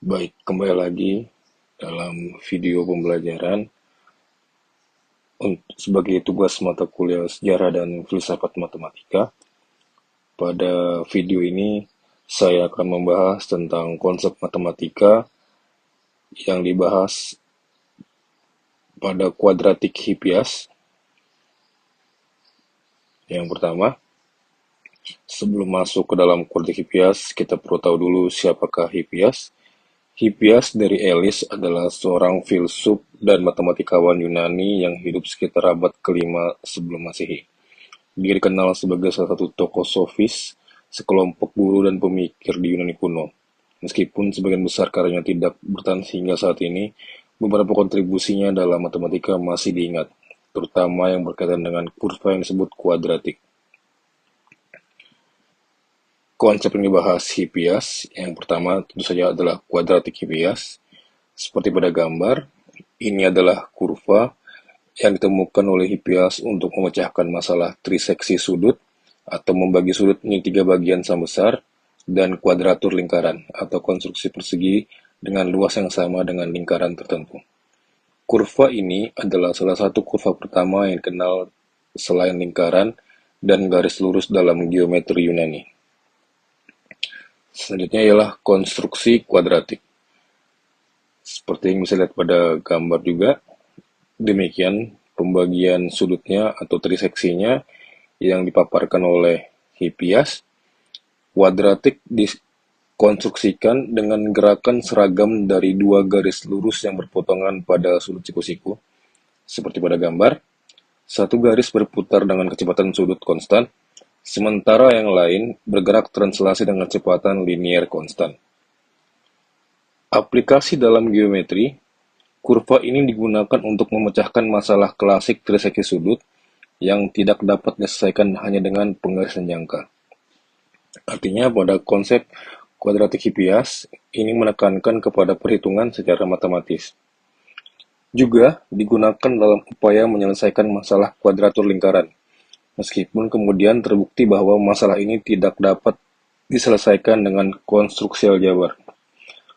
Baik, kembali lagi dalam video pembelajaran sebagai tugas mata kuliah Sejarah dan Filsafat Matematika. Pada video ini, saya akan membahas tentang konsep matematika yang dibahas pada kuadratik Hippias. Yang pertama, sebelum masuk ke dalam kuadratik Hippias, kita perlu tahu dulu siapakah Hippias. Hippias dari Elis adalah seorang filsuf dan matematikawan Yunani yang hidup sekitar abad kelima sebelum Masehi. Dia dikenal sebagai salah satu tokoh sofis, sekelompok guru dan pemikir di Yunani kuno. Meskipun sebagian besar karyanya tidak bertahan hingga saat ini, beberapa kontribusinya dalam matematika masih diingat, terutama yang berkaitan dengan kurva yang disebut kuadratik. Konsep yang dibahas Hippias, yang pertama tentu saja adalah kuadratik Hippias. Seperti pada gambar, ini adalah kurva yang ditemukan oleh Hippias untuk memecahkan masalah triseksi sudut atau membagi sudut menjadi 3 bagian sama besar dan kuadratur lingkaran atau konstruksi persegi dengan luas yang sama dengan lingkaran tertentu. Kurva ini adalah salah satu kurva pertama yang dikenal selain lingkaran dan garis lurus dalam geometri Yunani. Selanjutnya ialah konstruksi kuadratik. Seperti yang bisa lihat pada gambar juga, demikian pembagian sudutnya atau triseksinya yang dipaparkan oleh Hippias. Kuadratik dikonstruksikan dengan gerakan seragam dari 2 garis lurus yang berpotongan pada sudut siku-siku. Seperti pada gambar, satu garis berputar dengan kecepatan sudut konstan, sementara yang lain bergerak translasi dengan kecepatan linier konstan. Aplikasi dalam geometri, kurva ini digunakan untuk memecahkan masalah klasik triseksi sudut yang tidak dapat diselesaikan hanya dengan penggarisan jangka. Artinya pada konsep kuadratik Hippias, ini menekankan kepada perhitungan secara matematis. Juga digunakan dalam upaya menyelesaikan masalah kuadratur lingkaran, meskipun kemudian terbukti bahwa masalah ini tidak dapat diselesaikan dengan konstruksi aljabar.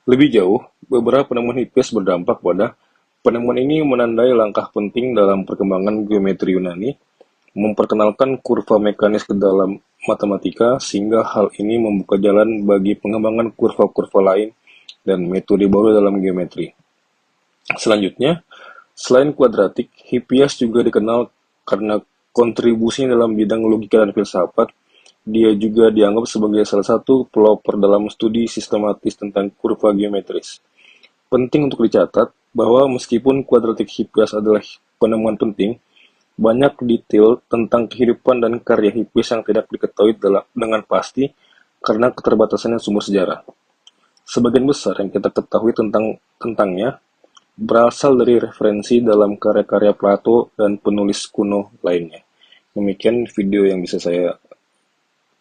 Lebih jauh, beberapa penemuan Hippias berdampak pada penemuan ini menandai langkah penting dalam perkembangan geometri Yunani, memperkenalkan kurva mekanis ke dalam matematika, sehingga hal ini membuka jalan bagi pengembangan kurva-kurva lain dan metode baru dalam geometri. Selanjutnya, selain kuadratik, Hippias juga dikenal karena kontribusinya dalam bidang logika dan filsafat. Dia juga dianggap sebagai salah satu pelopor dalam studi sistematis tentang kurva geometris. Penting untuk dicatat bahwa meskipun kuadratik Hippias adalah penemuan penting, banyak detail tentang kehidupan dan karya Hippias yang tidak diketahui dengan pasti karena keterbatasannya sumber sejarah. Sebagian besar yang kita ketahui tentangnya berasal dari referensi dalam karya-karya Plato dan penulis kuno lainnya. Demikian video yang bisa saya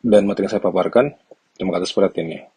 dan materi yang saya paparkan. Terima kasih atas perhatiannya.